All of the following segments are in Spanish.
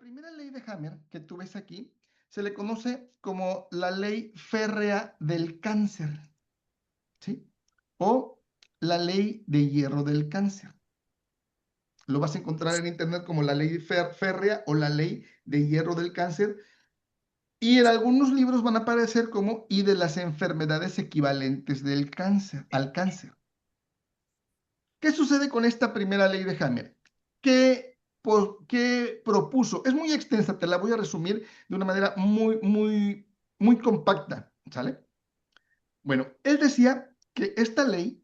primera ley de Hammer que tú ves aquí se le conoce como la ley férrea del cáncer, ¿sí? O la ley de hierro del cáncer. Lo vas a encontrar en internet como la ley férrea o la ley de hierro del cáncer. Y en algunos libros van a aparecer como y de las enfermedades equivalentes del cáncer, al cáncer. ¿Qué sucede con esta primera ley de Hammer? ¿Qué propuso? Es muy extensa, te la voy a resumir de una manera muy compacta, ¿sale? Bueno, él decía que en esta ley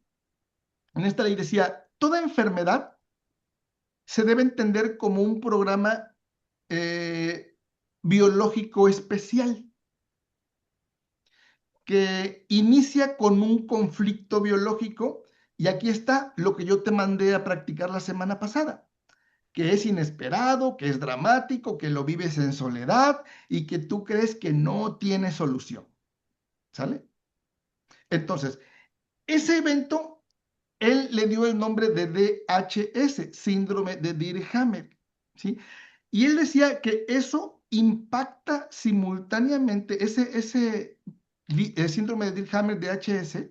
decía, toda enfermedad se debe entender como un programa biológico especial que inicia con un conflicto biológico, y aquí está lo que yo te mandé a practicar la semana pasada, que es inesperado, que es dramático, que lo vives en soledad y que tú crees que no tiene solución, ¿sale? Entonces, ese evento, él le dio el nombre de DHS, síndrome de Dirkhammer, ¿sí? Y él decía que eso impacta simultáneamente, el síndrome de Dirkhammer, DHS,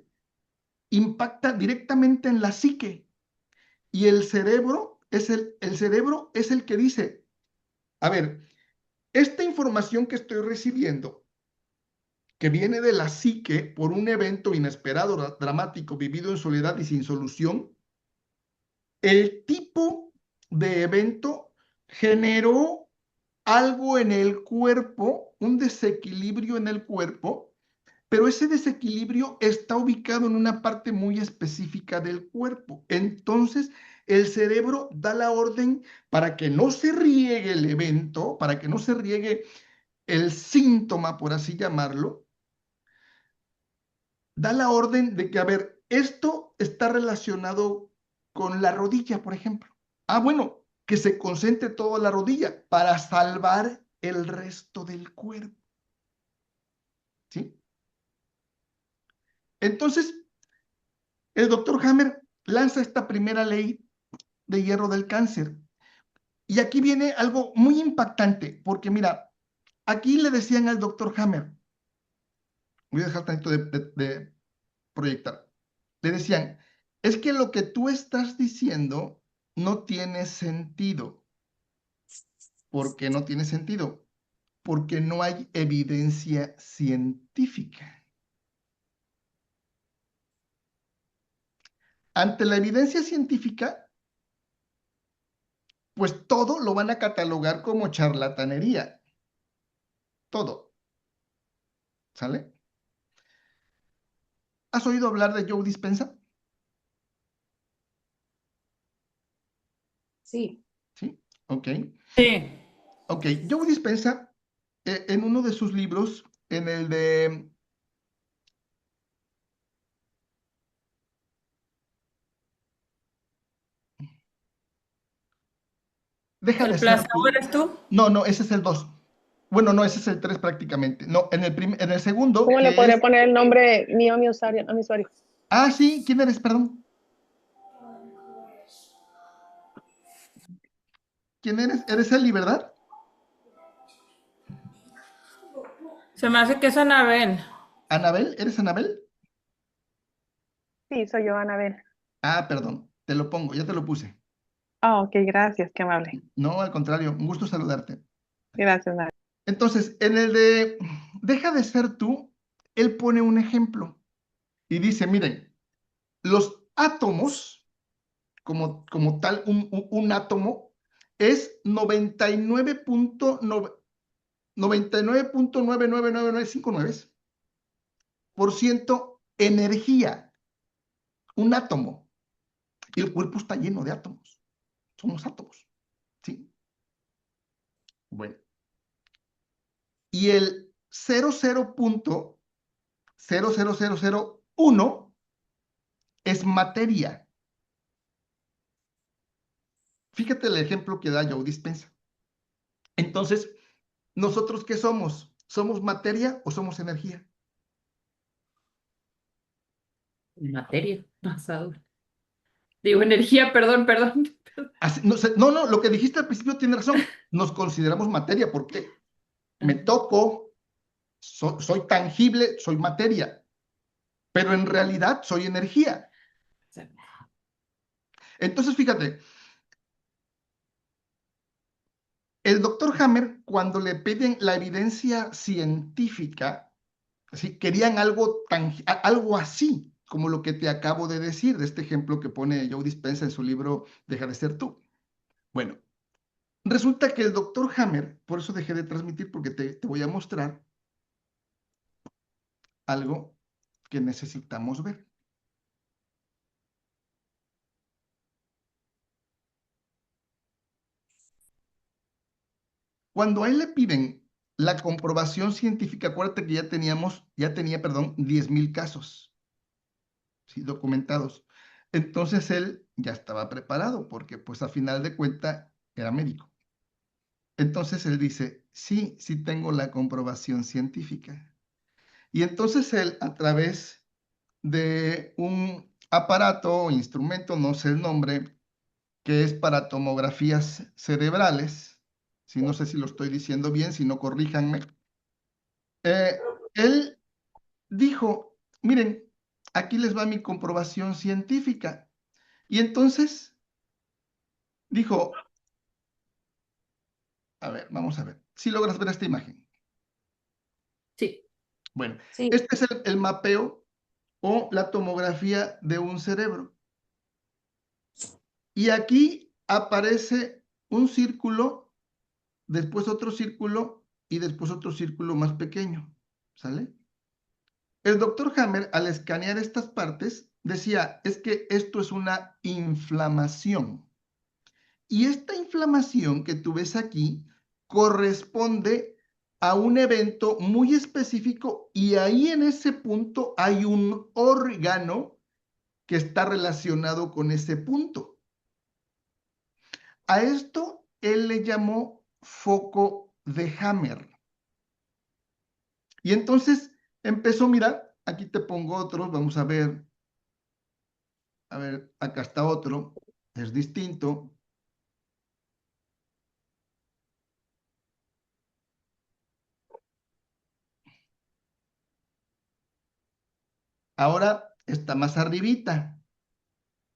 impacta directamente en la psique. Y el cerebro es el que dice, a ver, esta información que estoy recibiendo, que viene de la psique por un evento inesperado, dramático, vivido en soledad y sin solución, el tipo de evento generó algo en el cuerpo, un desequilibrio en el cuerpo, pero ese desequilibrio está ubicado en una parte muy específica del cuerpo. Entonces, el cerebro da la orden para que no se riegue el evento, para que no se riegue el síntoma, por así llamarlo, da la orden de que, a ver, esto está relacionado con la rodilla, por ejemplo. Ah, bueno, que se concentre toda la rodilla para salvar el resto del cuerpo. ¿Sí? Entonces, el doctor Hammer lanza esta primera ley de hierro del cáncer. Y aquí viene algo muy impactante, porque mira, aquí le decían al doctor Hammer, voy a dejar tantito de proyectar, le decían, es que lo que tú estás diciendo no tiene sentido. ¿Por qué no tiene sentido? Porque no hay evidencia científica. Ante la evidencia científica, pues todo lo van a catalogar como charlatanería. Todo. ¿Sale? ¿Has oído hablar de Joe Dispenza? Sí. ¿Sí? Ok. Sí. Ok, Joe Dispenza, en uno de sus libros, en el de... Deja de ¿El ser placebo tú. eres tú? No, ese es el 2. Bueno, no, ese es el 3 prácticamente. No, en el segundo, ¿Cómo le que podría es... poner el nombre mío a mi usuario? Ah, sí, ¿quién eres? Perdón. ¿Quién eres? ¿Eres Eli, verdad? Se me hace que es Anabel. ¿Anabel? ¿Eres Anabel? Sí, soy yo, Anabel. Ah, perdón, te lo pongo, ya te lo puse. Ah, ok, gracias, qué amable. No, al contrario, un gusto saludarte. Gracias, Anabel. Entonces, en el de Deja de ser tú, él pone un ejemplo y dice, miren, los átomos, como tal, un átomo, es 99.99959% energía, un átomo. Y el cuerpo está lleno de átomos. Somos átomos. ¿Sí? Bueno. Y el 00.00001 es materia. Fíjate el ejemplo que da Joe Dispenza. Entonces, ¿nosotros qué somos? ¿Somos materia o somos energía? Materia, basado. Digo, energía, perdón, perdón. No, lo que dijiste al principio tiene razón. Nos consideramos materia porque me toco, soy tangible, soy materia, pero en realidad soy energía. Entonces, fíjate, el doctor Hammer, cuando le piden la evidencia científica, ¿sí? Querían algo así, como lo que te acabo de decir, de este ejemplo que pone Joe Dispenza en su libro Deja de ser tú. Bueno, resulta que el doctor Hammer, por eso dejé de transmitir, porque te voy a mostrar algo que necesitamos ver. Cuando a él le piden la comprobación científica, acuérdate que ya tenía, perdón, 10,000 casos, ¿sí? Documentados. Entonces él ya estaba preparado porque pues a final de cuenta era médico. Entonces él dice, sí, sí tengo la comprobación científica. Y entonces él, a través de un aparato o instrumento, no sé el nombre, que es para tomografías cerebrales, si no sé si lo estoy diciendo bien, si no corríjanme, eh, él dijo, miren, aquí les va mi comprobación científica. Y entonces dijo, a ver, vamos a ver, si logras ver esta imagen. Sí. Bueno, Sí. este es el mapeo o la tomografía de un cerebro. Y aquí aparece un círculo, después otro círculo y después otro círculo más pequeño. ¿Sale? El doctor Hammer, al escanear estas partes, decía, es que esto es una inflamación. Y esta inflamación que tú ves aquí corresponde a un evento muy específico y ahí en ese punto hay un órgano que está relacionado con ese punto. A esto él le llamó foco de Hammer. Y entonces empezó, mira, aquí te pongo otros, vamos a ver, acá está otro, es distinto. Ahora está más arribita.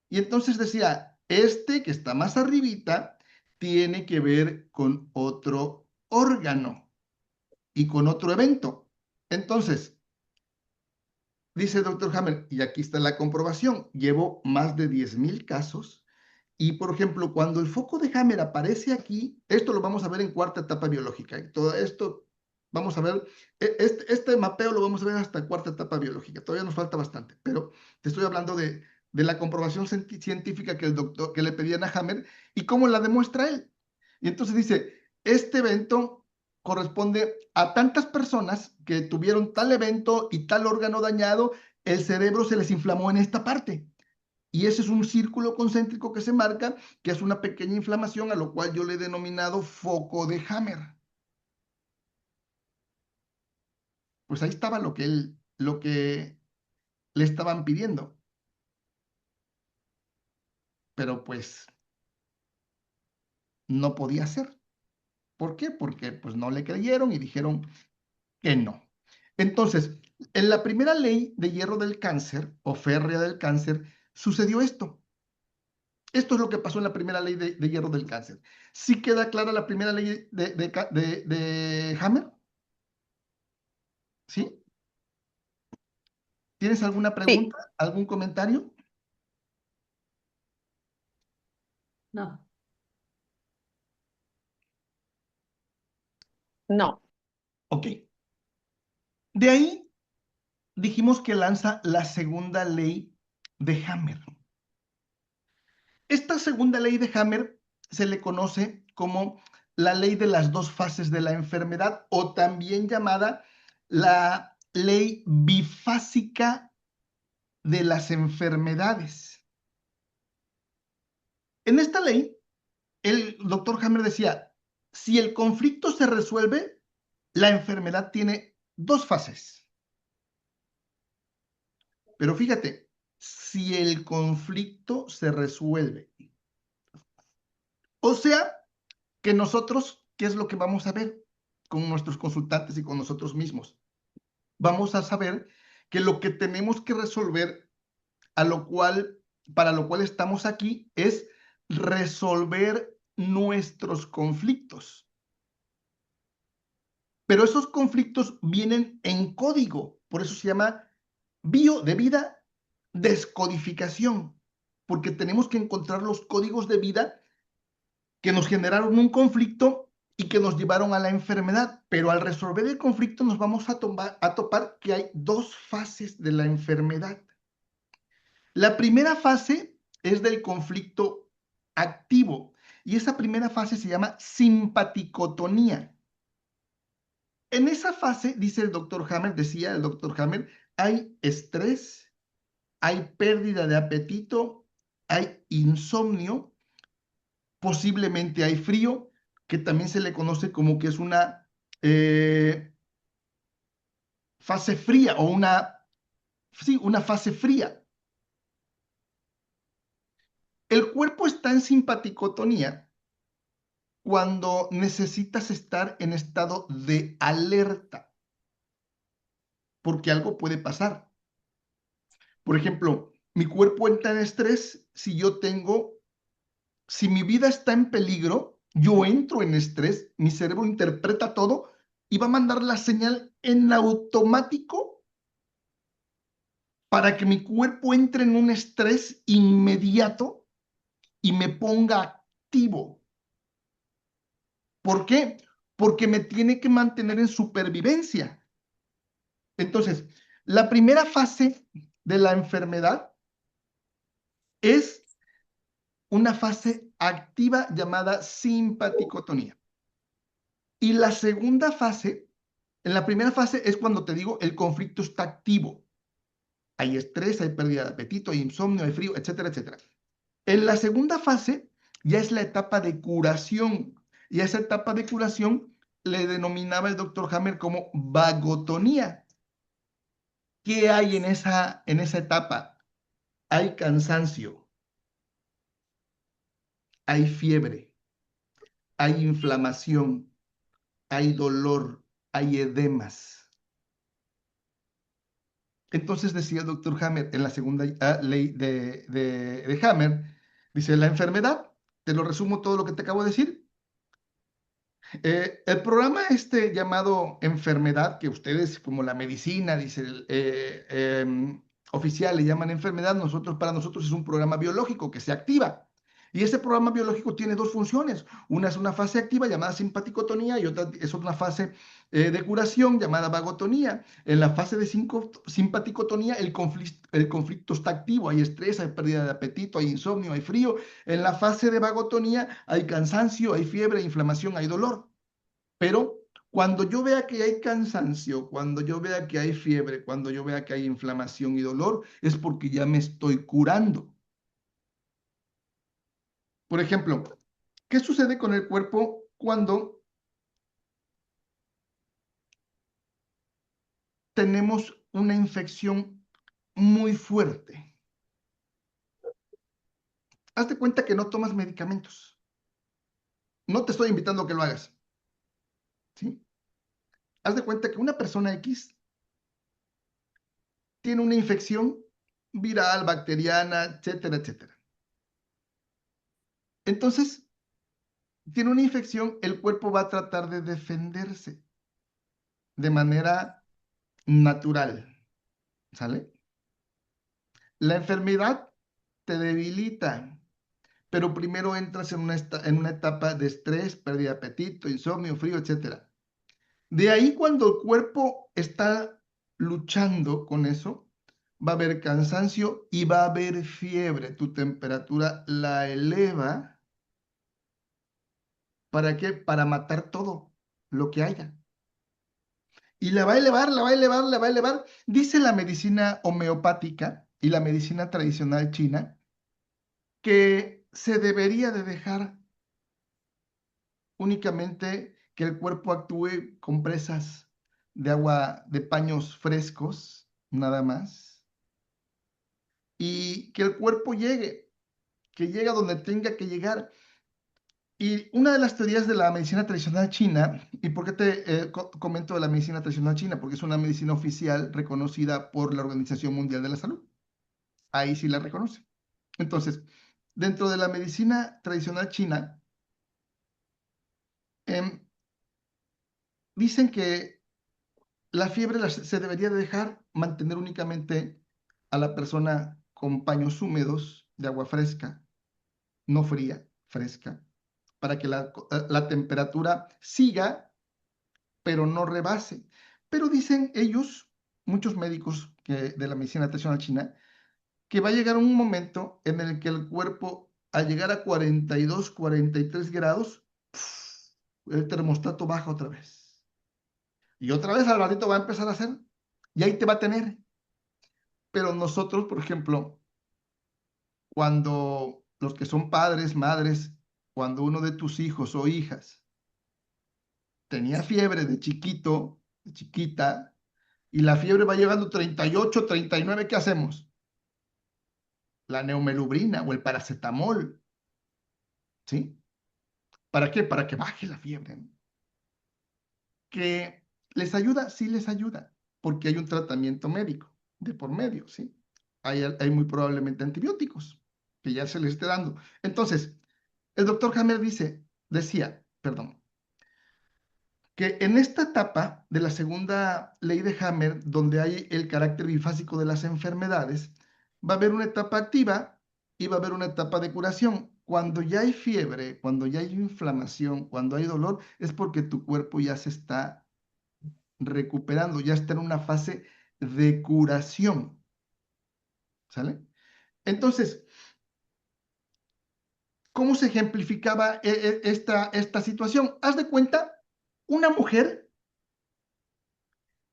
Y entonces decía, este que está más arribita tiene que ver con otro órgano y con otro evento. Entonces, dice el doctor Hammer, y aquí está la comprobación, llevo más de 10,000 casos y, por ejemplo, cuando el foco de Hammer aparece aquí, esto lo vamos a ver en cuarta etapa biológica. Y todo esto vamos a ver, este mapeo lo vamos a ver hasta cuarta etapa biológica. Todavía nos falta bastante, pero te estoy hablando de la comprobación científica que le pedían a Hammer y cómo la demuestra él. Y entonces dice, este evento corresponde a tantas personas que tuvieron tal evento y tal órgano dañado, el cerebro se les inflamó en esta parte. Y ese es un círculo concéntrico que se marca, que es una pequeña inflamación, a lo cual yo le he denominado foco de Hammer. Pues ahí estaba lo que le estaban pidiendo. Pero pues no podía ser. ¿Por qué? Porque pues no le creyeron y dijeron que no. Entonces, en la primera ley de hierro del cáncer, o férrea del cáncer, sucedió esto. Esto es lo que pasó en la primera ley de hierro del cáncer. ¿Sí queda clara la primera ley de Hammer? ¿Sí? ¿Tienes alguna Sí. pregunta? ¿Algún comentario? No. No. Ok. De ahí dijimos que lanza la segunda ley de Hammer. Esta segunda ley de Hammer se le conoce como la ley de las dos fases de la enfermedad o también llamada la ley bifásica de las enfermedades. En esta ley, el doctor Hammer decía, si el conflicto se resuelve, la enfermedad tiene dos fases. Pero fíjate, si el conflicto se resuelve. O sea, que nosotros, ¿qué es lo que vamos a ver con nuestros consultantes y con nosotros mismos? Vamos a saber que lo que tenemos que resolver, para lo cual estamos aquí, es resolver nuestros conflictos. Pero esos conflictos vienen en código, por eso se llama de vida descodificación, porque tenemos que encontrar los códigos de vida que nos generaron un conflicto y que nos llevaron a la enfermedad. Pero al resolver el conflicto nos vamos a topar que hay dos fases de la enfermedad. La primera fase es del conflicto activo y esa primera fase se llama simpaticotonía. En esa fase, dice el doctor Hammer, decía el doctor Hammer, hay estrés, hay pérdida de apetito, hay insomnio, posiblemente hay frío, que también se le conoce como que es una fase fría o una fase fría. El cuerpo está en simpaticotonía cuando necesitas estar en estado de alerta, porque algo puede pasar. Por ejemplo, mi cuerpo entra en estrés si mi vida está en peligro, yo entro en estrés, mi cerebro interpreta todo y va a mandar la señal en automático para que mi cuerpo entre en un estrés inmediato y me ponga activo. ¿Por qué? Porque me tiene que mantener en supervivencia. Entonces, la primera fase de la enfermedad es una fase activa llamada simpaticotonía. Y la segunda fase, en la primera fase es cuando te digo el conflicto está activo. Hay estrés, hay pérdida de apetito, hay insomnio, hay frío, etcétera, etcétera. En la segunda fase ya es la etapa de curación. Y a esa etapa de curación le denominaba el doctor Hammer como vagotonía. ¿Qué hay en esa etapa? Hay cansancio, hay fiebre, hay inflamación, hay dolor, hay edemas. Entonces decía el doctor Hammer en la segunda ley de Hammer, dice, la enfermedad, te lo resumo todo lo que te acabo de decir. El programa llamado enfermedad, que ustedes como la medicina, dice oficial, le llaman enfermedad, para nosotros es un programa biológico que se activa. Y ese programa biológico tiene dos funciones. Una es una fase activa llamada simpaticotonía y otra es una fase de curación llamada vagotonía. En la fase de simpaticotonía el conflicto está activo, hay estrés, hay pérdida de apetito, hay insomnio, hay frío. En la fase de vagotonía hay cansancio, hay fiebre, inflamación, hay dolor. Pero cuando yo vea que hay cansancio, cuando yo vea que hay fiebre, cuando yo vea que hay inflamación y dolor, es porque ya me estoy curando. Por ejemplo, ¿qué sucede con el cuerpo cuando tenemos una infección muy fuerte? Hazte cuenta que no tomas medicamentos. No te estoy invitando a que lo hagas. ¿Sí? Haz de cuenta que una persona X tiene una infección viral, bacteriana, etcétera, etcétera. Entonces, tiene una infección, el cuerpo va a tratar de defenderse de manera natural, ¿sale? La enfermedad te debilita, pero primero entras en una etapa de estrés, pérdida de apetito, insomnio, frío, etcétera. De ahí cuando el cuerpo está luchando con eso, va a haber cansancio y va a haber fiebre. Tu temperatura la eleva. ¿Para qué? Para matar todo lo que haya. Y la va a elevar, la va a elevar, la va a elevar. Dice la medicina homeopática y la medicina tradicional china que se debería de dejar únicamente que el cuerpo actúe con presas de agua, de paños frescos, nada más. y que el cuerpo llegue, que llegue a donde tenga que llegar. Y una de las teorías de la medicina tradicional china, ¿y por qué te comento de la medicina tradicional china? Porque es una medicina oficial reconocida por la Organización Mundial de la Salud. Ahí sí la reconoce. Entonces, dentro de la medicina tradicional china, em, dicen que la fiebre se debería de dejar mantener únicamente a la persona con paños húmedos de agua fresca, no fría, fresca, para que la temperatura siga, pero no rebase. Pero dicen ellos, muchos médicos de la medicina tradicional china, que va a llegar un momento en el que el cuerpo, al llegar a 42, 43 grados, el termostato baja otra vez. Y otra vez al ratito va a empezar a hacer, y ahí te va a tener. Pero nosotros, por ejemplo, cuando los que son padres, madres, cuando uno de tus hijos o hijas tenía fiebre de chiquito, de chiquita, y la fiebre va llegando 38, 39, ¿qué hacemos? La neumelubrina o el paracetamol, ¿sí? ¿Para qué? Para que baje la fiebre, ¿no? ¿Que les ayuda? Sí les ayuda, porque hay un tratamiento médico de por medio, ¿sí? Hay muy probablemente antibióticos que ya se les esté dando. Entonces, el doctor Hammer decía, perdón, que en esta etapa de la segunda ley de Hammer, donde hay el carácter bifásico de las enfermedades, va a haber una etapa activa y va a haber una etapa de curación. Cuando ya hay fiebre, cuando ya hay inflamación, cuando hay dolor, es porque tu cuerpo ya se está recuperando, ya está en una fase de curación. ¿Sale? Entonces, ¿cómo se ejemplificaba esta situación? Haz de cuenta, una mujer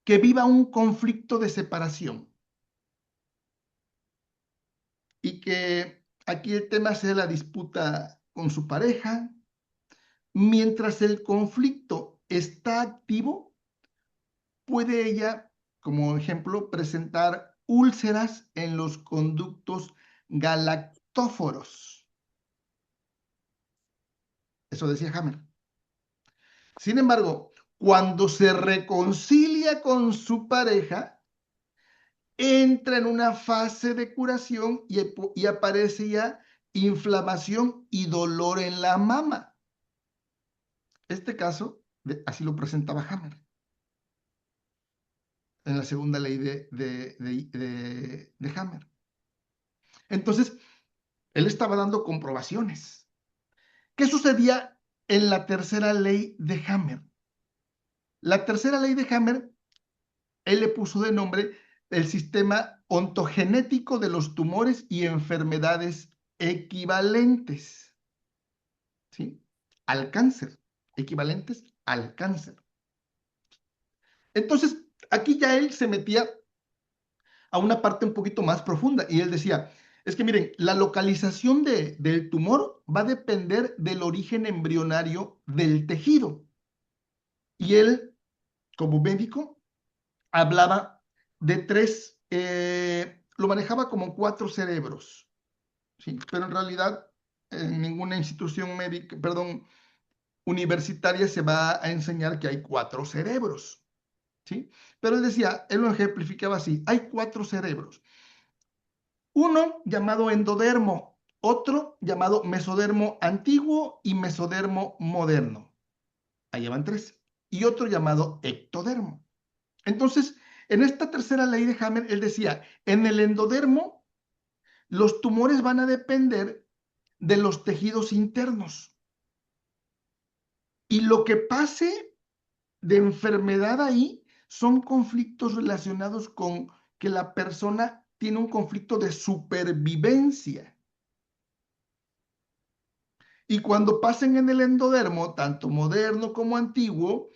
que viva un conflicto de separación y que aquí el tema sea la disputa con su pareja, mientras el conflicto está activo, puede ella, como ejemplo, presentar úlceras en los conductos galactóforos. Eso decía Hammer. Sin embargo, cuando se reconcilia con su pareja, entra en una fase de curación y aparece ya inflamación y dolor en la mama. Este caso, así lo presentaba Hammer en la segunda ley de Hammer. Entonces, él estaba dando comprobaciones. ¿Qué sucedía en la tercera ley de Hammer? La tercera ley de Hammer, él le puso de nombre el sistema ontogenético de los tumores y enfermedades equivalentes, ¿sí? Al cáncer, equivalentes al cáncer. Entonces, aquí ya él se metía a una parte un poquito más profunda y él decía, es que miren, la localización del tumor va a depender del origen embrionario del tejido. Y él, como médico, hablaba de lo manejaba como 4 cerebros, ¿sí? Pero en realidad en ninguna institución médica, perdón, universitaria se va a enseñar que hay 4 cerebros, ¿sí? Pero él decía, él lo ejemplificaba así, hay 4 cerebros. Uno llamado endodermo, otro llamado mesodermo antiguo y mesodermo moderno. Ahí van 3. Y otro llamado ectodermo. Entonces, en esta tercera ley de Hammer, él decía, en el endodermo, los tumores van a depender de los tejidos internos. Y lo que pase de enfermedad ahí son conflictos relacionados con que la persona tiene un conflicto de supervivencia. Y cuando pasen en el endodermo, tanto moderno como antiguo,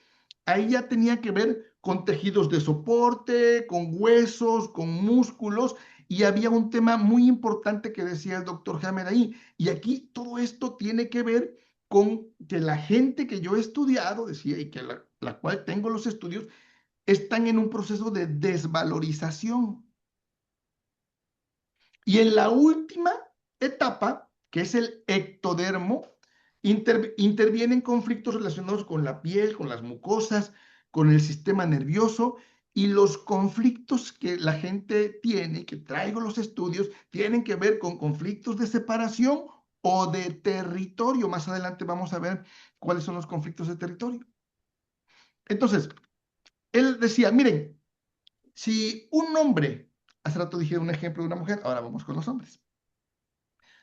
ahí ya tenía que ver con tejidos de soporte, con huesos, con músculos, y había un tema muy importante que decía el doctor Hammer ahí. Y aquí todo esto tiene que ver con que la gente que yo he estudiado, decía, y que la cual tengo los estudios, están en un proceso de desvalorización. Y en la última etapa, que es el ectodermo, intervienen conflictos relacionados con la piel, con las mucosas, con el sistema nervioso, y los conflictos que la gente tiene, que traigo los estudios, tienen que ver con conflictos de separación o de territorio. Más adelante vamos a ver cuáles son los conflictos de territorio. Entonces, él decía, miren, si un hombre, hace rato dije un ejemplo de una mujer, ahora vamos con los hombres.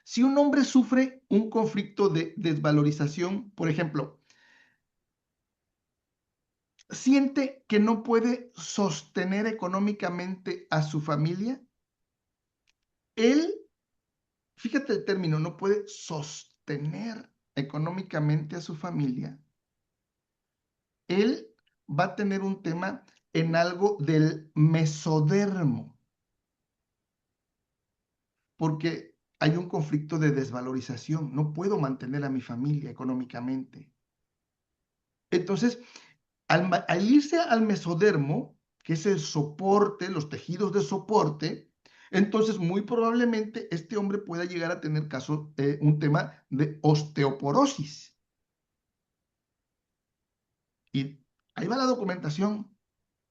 Si un hombre sufre un conflicto de desvalorización, por ejemplo, siente que no puede sostener económicamente a su familia, él, fíjate el término, no puede sostener económicamente a su familia, él va a tener un tema en algo del mesodermo, porque hay un conflicto de desvalorización, no puedo mantener a mi familia económicamente. Entonces, al irse al mesodermo, que es el soporte, los tejidos de soporte, entonces muy probablemente este hombre pueda llegar a tener un tema de osteoporosis. Y ahí va la documentación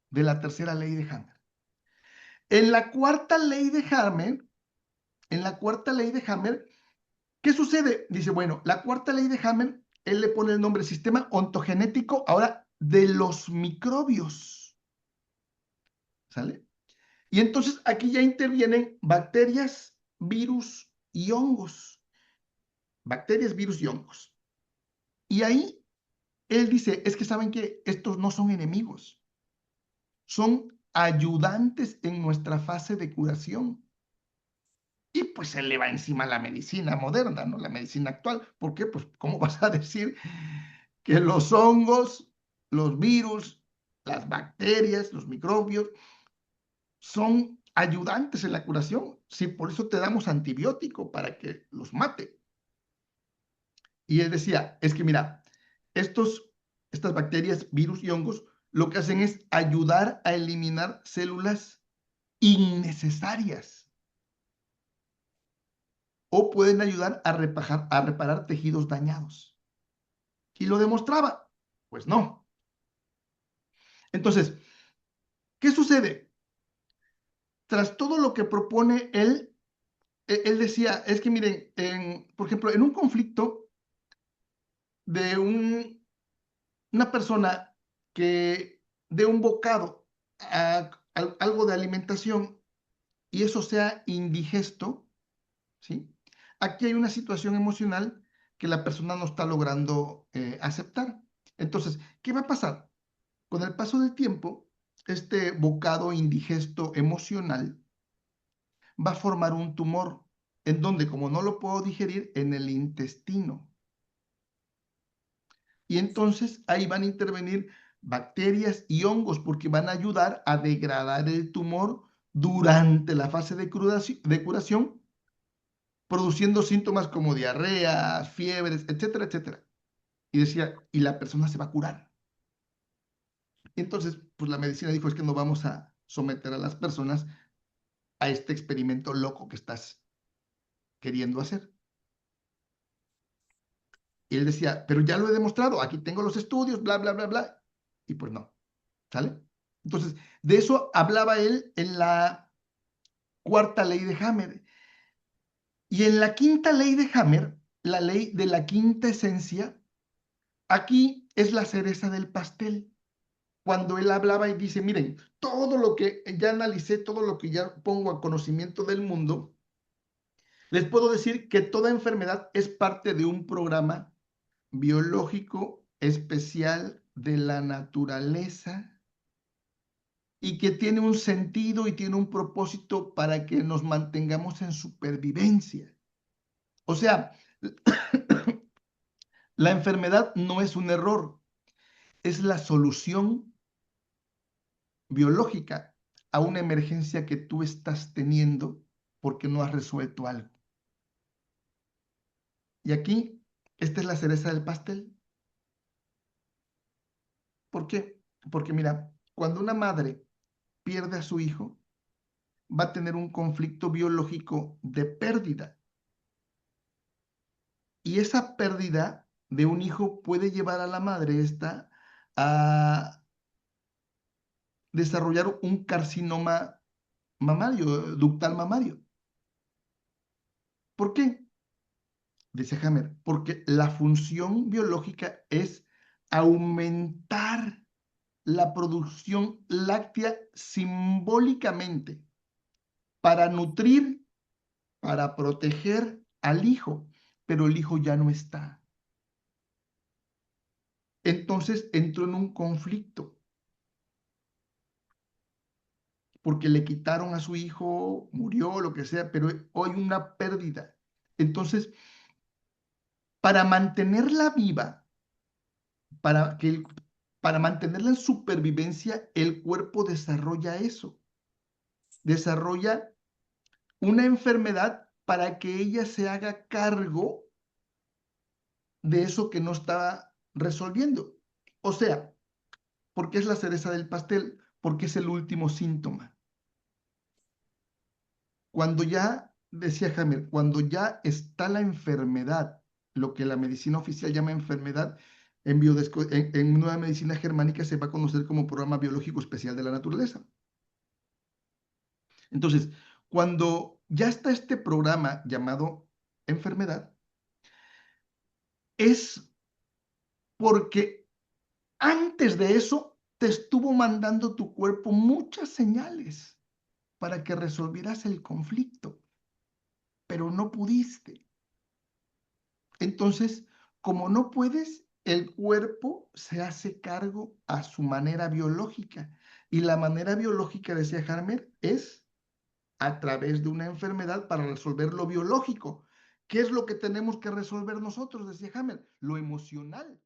de la tercera ley de Hammer. En la cuarta ley de Hammer, ¿qué sucede? Dice, bueno, la cuarta ley de Hammer, él le pone el nombre sistema ontogenético ahora de los microbios. ¿Sale? Y entonces aquí ya intervienen bacterias, virus y hongos. Bacterias, virus y hongos. Y ahí él dice, es que saben que estos no son enemigos, son ayudantes en nuestra fase de curación. Y pues se le va encima la medicina moderna, ¿no? La medicina actual. ¿Por qué? Pues, ¿cómo vas a decir que los hongos, los virus, las bacterias, los microbios son ayudantes en la curación? Sí, por eso te damos antibiótico para que los mate. Y él decía, es que mira, estas bacterias, virus y hongos, lo que hacen es ayudar a eliminar células innecesarias o pueden ayudar a reparar tejidos dañados. ¿Y lo demostraba? Pues no. Entonces, ¿qué sucede? Tras todo lo que propone él decía, es que miren, por ejemplo, en un conflicto de una persona que dé un bocado a algo de alimentación y eso sea indigesto, ¿sí? Aquí hay una situación emocional que la persona no está logrando aceptar. Entonces, ¿qué va a pasar? Con el paso del tiempo, este bocado indigesto emocional va a formar un tumor en donde, como no lo puedo digerir, en el intestino. Y entonces ahí van a intervenir bacterias y hongos porque van a ayudar a degradar el tumor durante la fase de curación, produciendo síntomas como diarrea, fiebres, etcétera, etcétera. Y decía, y la persona se va a curar. Entonces, pues la medicina dijo, es que no vamos a someter a las personas a este experimento loco que estás queriendo hacer. Y él decía, pero ya lo he demostrado, aquí tengo los estudios, bla, bla, bla, bla. Y pues no, ¿sale? Entonces, de eso hablaba él en la cuarta ley de Hammer. Y en la quinta ley de Hammer, la ley de la quinta esencia, aquí es la cereza del pastel. Cuando él hablaba y dice, miren, todo lo que ya analicé, todo lo que ya pongo a conocimiento del mundo, les puedo decir que toda enfermedad es parte de un programa biológico especial de la naturaleza y que tiene un sentido y tiene un propósito para que nos mantengamos en supervivencia. O sea, la enfermedad no es un error, es la solución biológica a una emergencia que tú estás teniendo porque no has resuelto algo. Y aquí, esta es la cereza del pastel. ¿Por qué? Porque mira, cuando una madre pierde a su hijo, va a tener un conflicto biológico de pérdida. Y esa pérdida de un hijo puede llevar a la madre esta a desarrollar un carcinoma mamario, ductal mamario. ¿Por qué? Dice Hammer, porque la función biológica es aumentar la producción láctea simbólicamente para nutrir, para proteger al hijo, pero el hijo ya no está. Entonces entró en un conflicto porque le quitaron a su hijo, murió, lo que sea, pero hoy una pérdida. Entonces, para mantenerla viva, para mantenerla en supervivencia, el cuerpo desarrolla eso, desarrolla una enfermedad para que ella se haga cargo de eso que no estaba resolviendo. O sea, ¿por qué es la cereza del pastel? Porque es el último síntoma. Cuando ya, decía Hammer, cuando ya está la enfermedad, lo que la medicina oficial llama enfermedad, en nueva medicina germánica se va a conocer como programa biológico especial de la naturaleza. Entonces, cuando ya está este programa llamado enfermedad, es porque antes de eso te estuvo mandando tu cuerpo muchas señales para que resolvieras el conflicto, pero no pudiste. Entonces, como no puedes, el cuerpo se hace cargo a su manera biológica. Y la manera biológica, decía Harmer, es a través de una enfermedad para resolver lo biológico. ¿Qué es lo que tenemos que resolver nosotros? Decía Hammer, lo emocional.